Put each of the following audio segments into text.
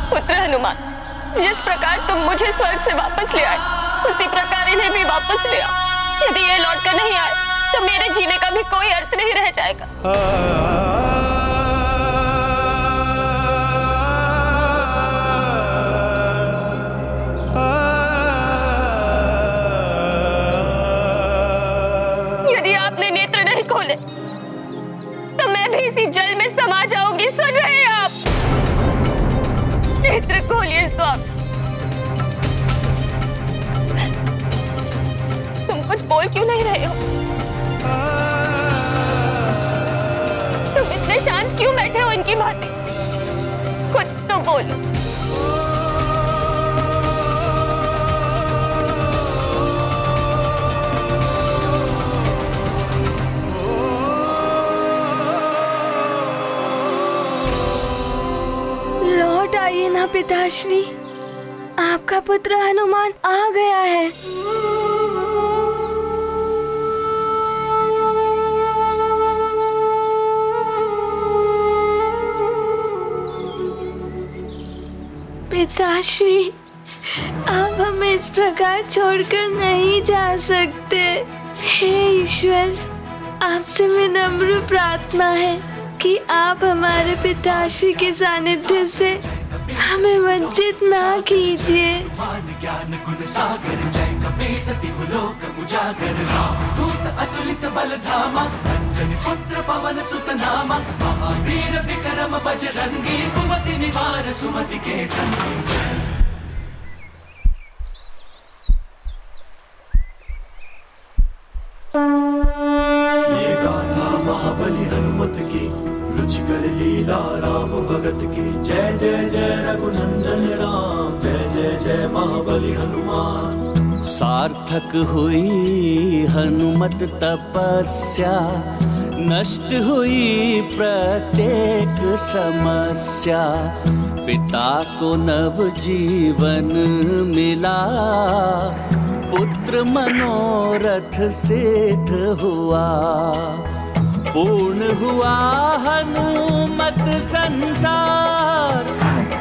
पुत्र हनुमान, जिस प्रकार तुम मुझे स्वर्ग से वापस ले आए, उसी प्रकार इन्हें भी वापस ले आओ। यदि ये लौट कर नहीं आए तो मेरे जीने का भी कोई अर्थ नहीं रह जाएगा। यदि आपने नेत्र नहीं खोले तो मैं भी इसी जल में समा जाऊंगी। सुन रहे हैं आप? नेत्र खोलिए स्वामी। तुम कुछ बोल क्यों नहीं रहे हो? तुम इतने शांत क्यों बैठे हो इनकी भांति? कुछ तो बोलो। लौट आइए ना पिताश्री, आपका पुत्र हनुमान आ गया है। पिताश्री, आप हमें इस प्रकार छोड़कर नहीं जा सकते। हे ईश्वर, आपसे विनम्र प्रार्थना है कि आप हमारे पिताश्री के सानिध्य से हमें वंचित ना कीजिए। ज्ञान गुण सागर जय कपीसति लोक उजागर, दूत अतुलित बल धामा, अंजनी पुत्र पवन सुत नामा, महावीर विक्रम बजरंगी, कुमति निवार सुमति के संगी। ये गाथा महाबली हनुमत की, रुचिकर लीला राम भगत की। जय जय जय रघुनंदन राम, जय जय जय महाबली हनुमान। सार्थक हुई हनुमत तपस्या, नष्ट हुई प्रत्येक समस्या। पिता को नव जीवन मिला, पुत्र मनोरथ सिद्ध हुआ। पूर्ण हुआ हनुमत संसार,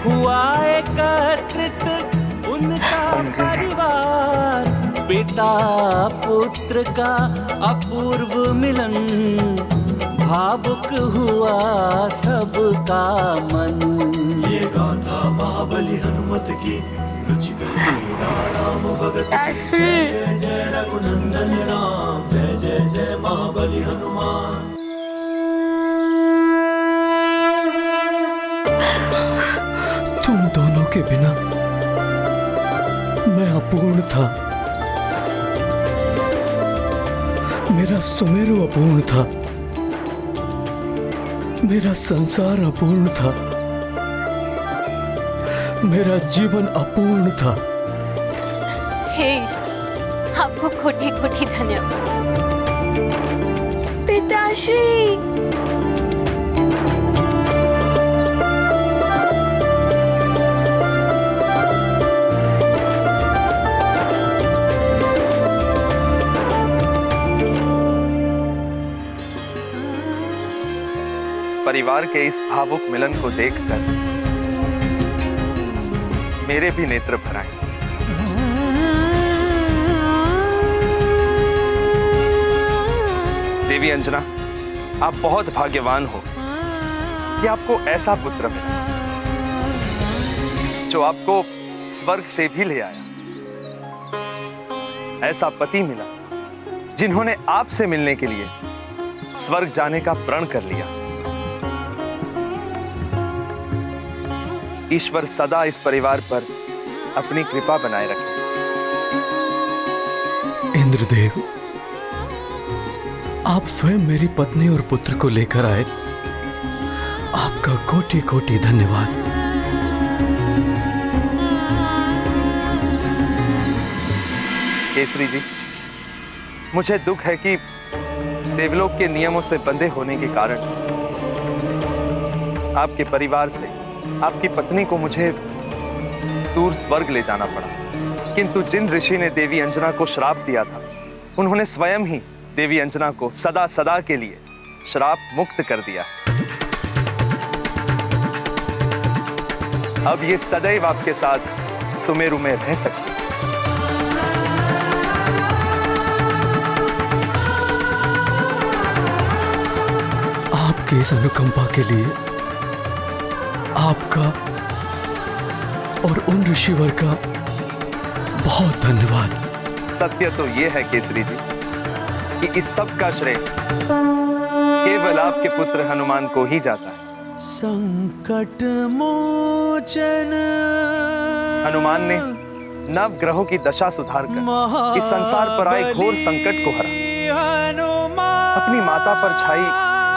हुआ एकत्रित उनका परिवार। पिता पुत्र का अपूर्व मिलन, भावुक हुआ सबका मन। ये गाथा महाबली हनुमत की, रुचिकर लीला राम भगत की। जय जय रघुनंदन राम, जय जय जय महाबली हनुमान। तुम दोनों के बिना मैं अपूर्ण था। मेरा सुमेरु अपूर्ण था, मेरा संसार अपूर्ण था, मेरा जीवन अपूर्ण था। हे ईश्वर, आपको कोटि कोटि धन्यवाद। पिताश्री, परिवार के इस भावुक मिलन को देखकर मेरे भी नेत्र भर आए। देवी अंजना, आप बहुत भाग्यवान हो कि आपको ऐसा पुत्र मिला जो आपको स्वर्ग से भी ले आया। ऐसा पति मिला जिन्होंने आपसे मिलने के लिए स्वर्ग जाने का प्रण कर लिया। ईश्वर सदा इस परिवार पर अपनी कृपा बनाए रखे। इंद्रदेव, आप स्वयं मेरी पत्नी और पुत्र को लेकर आए। आपका कोटि कोटि धन्यवाद। केसरी जी, मुझे दुख है कि देवलोक के नियमों से बंधे होने के कारण आपके परिवार से आपकी पत्नी को मुझे दूर स्वर्ग ले जाना पड़ा। किंतु जिन ऋषि ने देवी अंजना को श्राप दिया था, उन्होंने स्वयं ही देवी अंजना को सदा सदा के लिए श्राप मुक्त कर दिया। अब ये सदैव आपके साथ सुमेरु में रह सकती है। आपकी इस अनुकंपा के लिए आपका और उन ऋषिवर का बहुत धन्यवाद। सत्य तो ये है केसरी जी कि इस सब का श्रेय केवल आपके पुत्र हनुमान को ही जाता है। संकट मोचन हनुमान ने नव ग्रहों की दशा सुधारकर इस संसार पर आए घोर संकट को हरा। अपनी माता पर छाई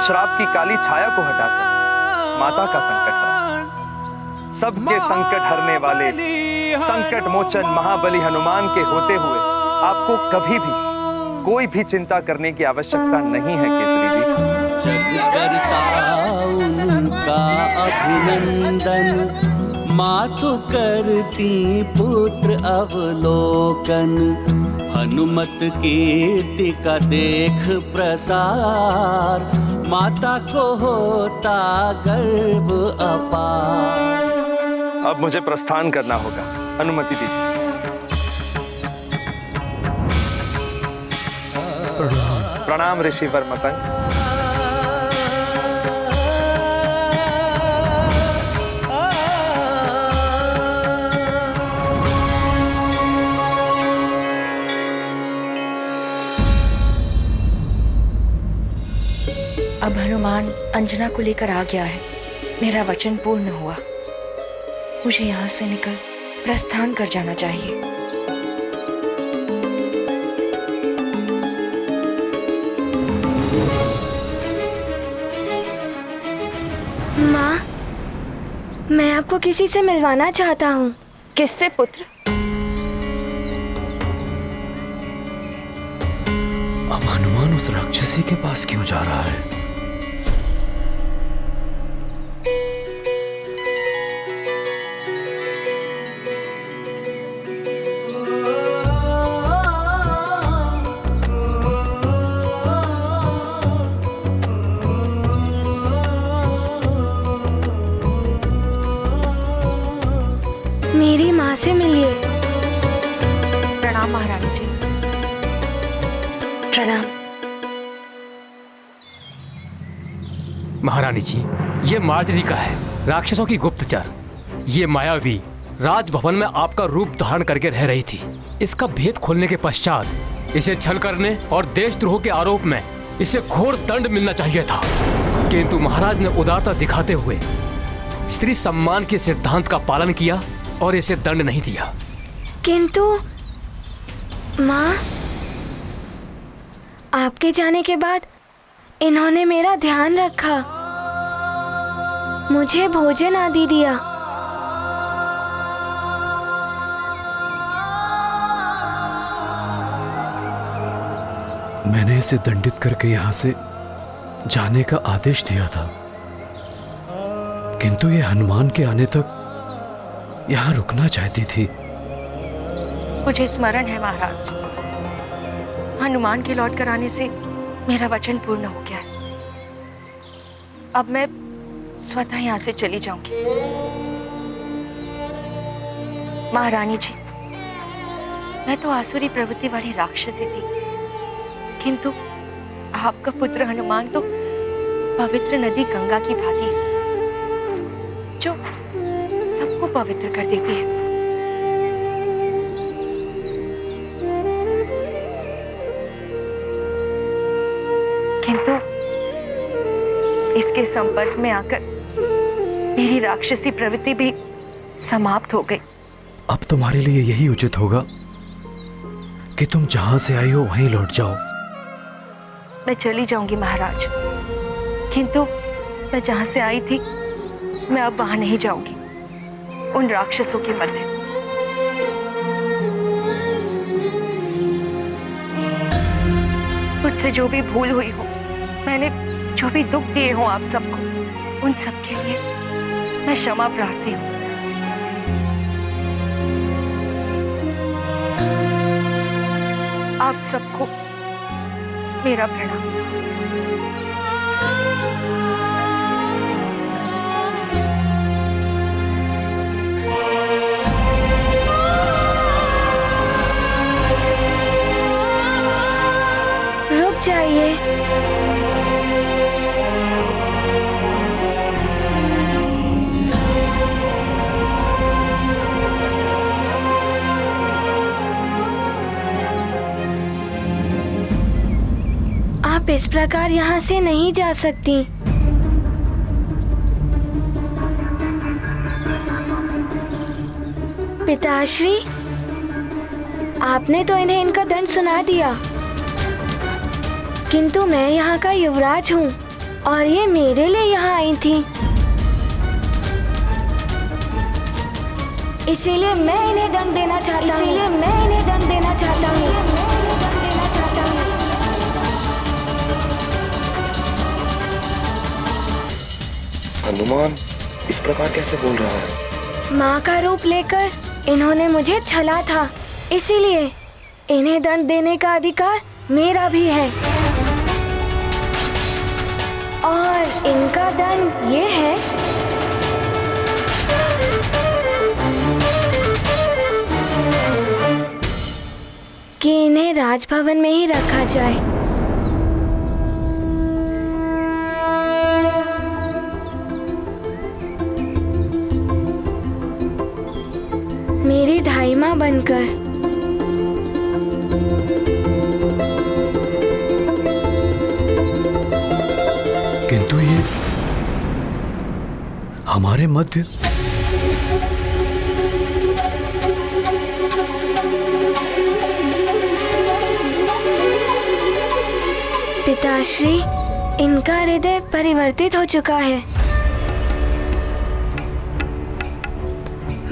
श्राप की काली छाया को हटाकर माता का संकट हरा। सबके संकट हरने वाले संकट मोचन महाबली हनुमान के होते हुए आपको कभी भी कोई भी चिंता करने की आवश्यकता नहीं है केसरी जी। जग करता उनका अभिनंदन, मातु करती पुत्र अवलोकन। हनुमत कीर्ति का देख प्रसार, माता को होता गर्व अपार। अब मुझे प्रस्थान करना होगा, अनुमति दीजिए। प्रणाम ऋषिवर मतंग। अब हनुमान अंजना को लेकर आ गया है। मेरा वचन पूर्ण हुआ। मुझे यहाँ से निकल प्रस्थान कर जाना चाहिए। माँ, मैं आपको किसी से मिलवाना चाहता हूँ। किससे पुत्र? अब हनुमान उस राक्षसी के पास क्यों जा रहा है? मेरी माँ से मिलिए। प्रणाम महारानी जी। प्रणाम। महारानी जी, ये मार्जरी का है, राक्षसों की गुप्तचर। ये मायावी राजभवन में आपका रूप धारण करके रह रही थी। इसका भेद खोलने के पश्चात इसे छल करने और देशद्रोह के आरोप में इसे घोर दंड मिलना चाहिए था, किंतु महाराज ने उदारता दिखाते हुए स्त्री सम्मान के सिद्धांत का पालन किया और इसे दंड नहीं दिया। किंतु माँ, आपके जाने के बाद इन्होंने मेरा ध्यान रखा, मुझे भोजन आदि दिया। मैंने इसे दंडित करके यहाँ से जाने का आदेश दिया था, किंतु ये हनुमान के आने तक यहाँ रुकना चाहती थी। मुझे स्मरण है महाराज, हनुमान के लौट कर आने से मेरा वचन पूर्ण हो गया है। अब मैं स्वतः यहाँ से चली जाऊंगी। महारानी जी, मैं तो आसुरी प्रवृत्ति वाली राक्षसी थी, किंतु आपका पुत्र हनुमान तो पवित्र नदी गंगा की भांति है, जो सबको पवित्र कर देती है। किंतु इसके संपर्क में आकर मेरी राक्षसी प्रवृत्ति भी समाप्त हो गई। अब तुम्हारे लिए यही उचित होगा कि तुम जहां से आई हो वहीं लौट जाओ। मैं चली जाऊंगी महाराज, किंतु मैं जहां से आई थी मैं अब वहां नहीं जाऊंगी, उन राक्षसों के मध्य। मुझसे जो भी भूल हुई हो, मैंने जो भी दुख दिए हो आप सबको, उन सब के लिए मैं क्षमा प्रार्थी हूँ। आप सबको मेरा प्रणाम। आप इस प्रकार यहाँ से नहीं जा सकती। पिताश्री, आपने तो इन्हें इनका दंड सुना दिया, किंतु मैं यहाँ का युवराज हूँ और ये मेरे लिए यहाँ आई थी, इसीलिए मैं इन्हें दंड देना चाहता हूँ। हनुमान इस प्रकार कैसे बोल रहा है? माँ का रूप लेकर इन्होंने मुझे छला था, इसीलिए इन्हें दंड देने का अधिकार मेरा भी है। और इनका दंड ये है कि इन्हें राजभवन में ही रखा जाए। मेरी ढाई माँ बनकर। किंतु ये हमारे मध्य पिताश्री, इनका हृदय परिवर्तित हो चुका है।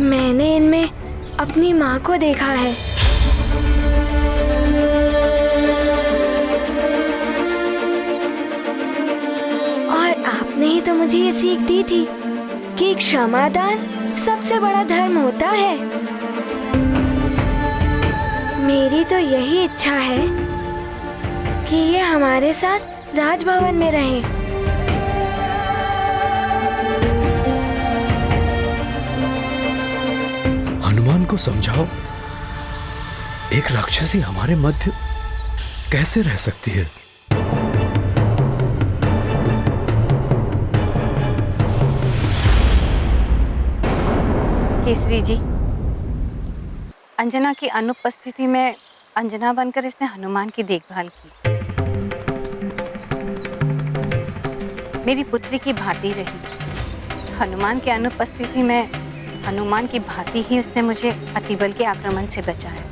मैंने इनमें अपनी माँ को देखा है। और आपने ही तो मुझे ये सीख दी थी कि क्षमादान सबसे बड़ा धर्म होता है। मेरी तो यही इच्छा है कि ये हमारे साथ राजभवन में रहें। हनुमान को समझाओ, एक राक्षसी हमारे मध्य कैसे रह सकती है? केसरी जी, अंजना की अनुपस्थिति में अंजना बनकर इसने हनुमान की देखभाल की। मेरी पुत्री की भांति रही। हनुमान की अनुपस्थिति में हनुमान की भांति ही उसने मुझे अतिबल के आक्रमण से बचाया।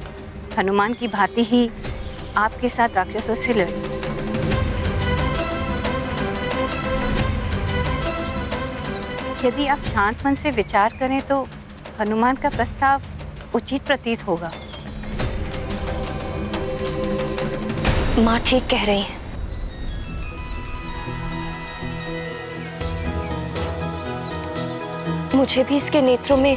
हनुमान की भांति ही आपके साथ राक्षसों से लड़ी। यदि आप शांत मन से विचार करें तो हनुमान का प्रस्ताव उचित प्रतीत होगा। माँ ठीक कह रही हैं। मुझे भी इसके नेत्रों में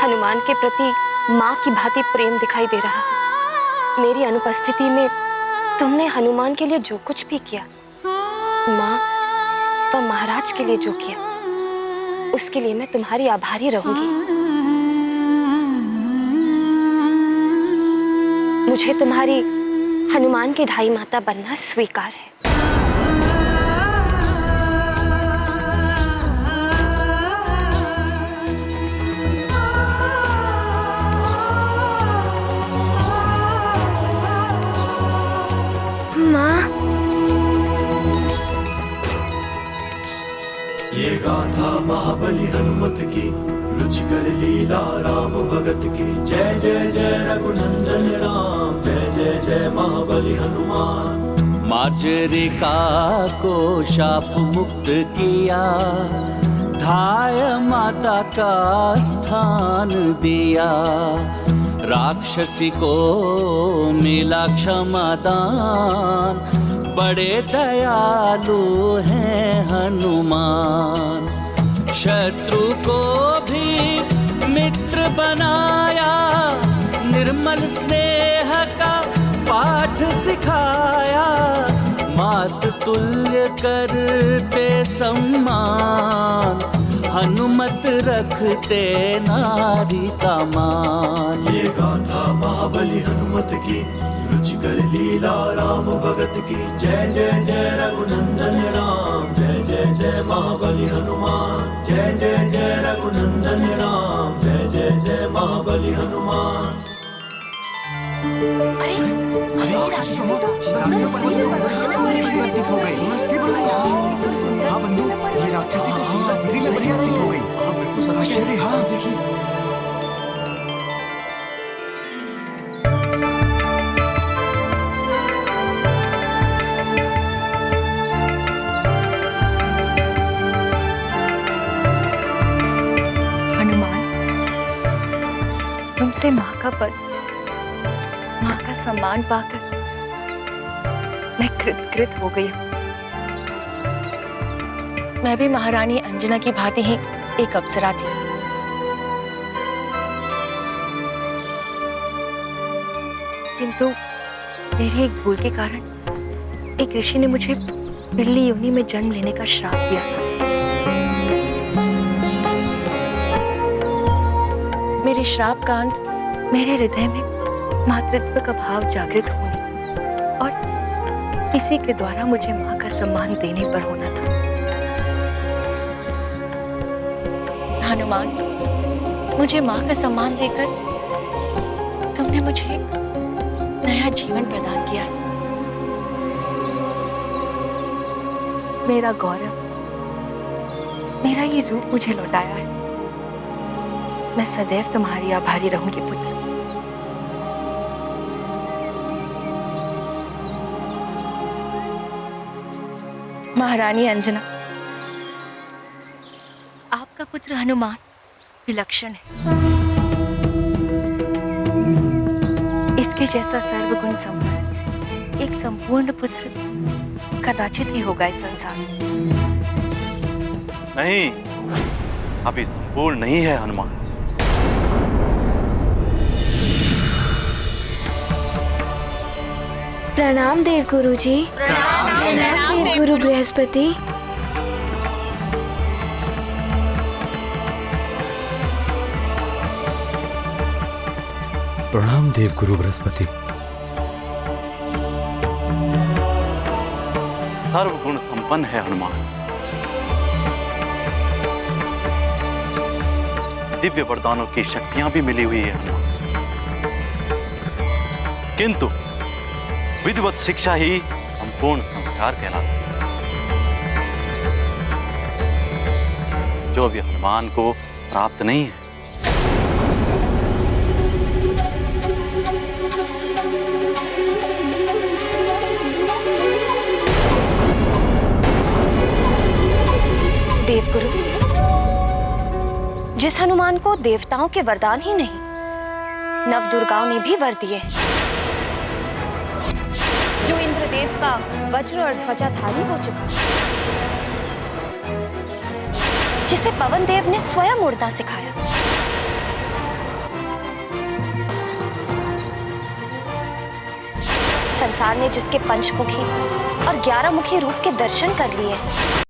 हनुमान के प्रति माँ की भांति प्रेम दिखाई दे रहा है। मेरी अनुपस्थिति में तुमने हनुमान के लिए जो कुछ भी किया, माँ व महाराज के लिए जो किया, उसके लिए मैं तुम्हारी आभारी रहूंगी। मुझे तुम्हारी हनुमान की ढाई माता बनना स्वीकार है। ये गाथा महाबली हनुमत की, रुचिकर लीला राम भगत की। जय जय जय रघुनंदन राम, जय जय जय महाबली हनुमान। मार्जरिका को शाप मुक्त किया, धाय माता का स्थान दिया। राक्षसी को मिला क्षमादान, बड़े दयालु हैं हनुमान। शत्रु को भी मित्र बनाया, निर्मल स्नेह का पाठ सिखाया। मात तुल्य करते सम्मान, हनुमत रखते नारी का मान। ये गाथा महाबली हनुमत की, रुचिकर लीला राम भगत की। जय जय जय रघुनंदन राम, जय जय जय महाबली हनुमान। जय जय जय रघुनंदन राम, जय जय जय महाबली हनुमान। हाँ बंधु, ये राक्षसी तो सुंदर स्त्री में परिवर्तित हो गई। हाँ बिल्कुल आश्चर्य। हाँ देखिए। तुमसे माँ का पद, माँ का सम्मान पाकर मैं कृतकृत हो गई हूँ। मैं भी महारानी अंजना की भांति ही एक अप्सरा थी। किंतु मेरी एक भूल के कारण एक ऋषि ने मुझे बिल्ली योनि में जन्म लेने का श्राप दिया था। मेरे श्राप का अंत मेरे हृदय में मातृत्व का भाव जागृत होने और किसी के द्वारा मुझे माँ का सम्मान देने पर होना था। हनुमान, मुझे माँ का सम्मान देकर तुमने मुझे एक नया जीवन प्रदान किया है। मेरा गौरव, मेरा ये रूप मुझे लौटाया है। मैं सदैव तुम्हारी आभारी रहूंगी पुत्र। महारानी अंजना, आपका पुत्र हनुमान विलक्षण है। इसके जैसा सर्वगुण संपन्न एक संपूर्ण पुत्र कदाचित ही होगा इस संसार में। नहीं, अभी संपूर्ण नहीं है हनुमान। प्रणाम देव गुरु जी। प्रणाम देव गुरु बृहस्पति। प्रणाम देव गुरु बृहस्पति। सर्वगुण संपन्न है हनुमान। दिव्य वरदानों की शक्तियां भी मिली हुई है हनुमान, किंतु विधिवत शिक्षा ही संपूर्ण संस्कार कहलाता है, जो अभी हनुमान को प्राप्त नहीं है। देवगुरु, जिस हनुमान को देवताओं के वरदान ही नहीं, नव दुर्गाओं ने भी वर दिए हैं, जो इंद्रदेव का वज्र और ध्वजाधारी हो चुका, जिसे पवन देव ने स्वयं उड़ना सिखाया, संसार ने जिसके पंचमुखी और 11 मुखी रूप के दर्शन कर लिए हैं,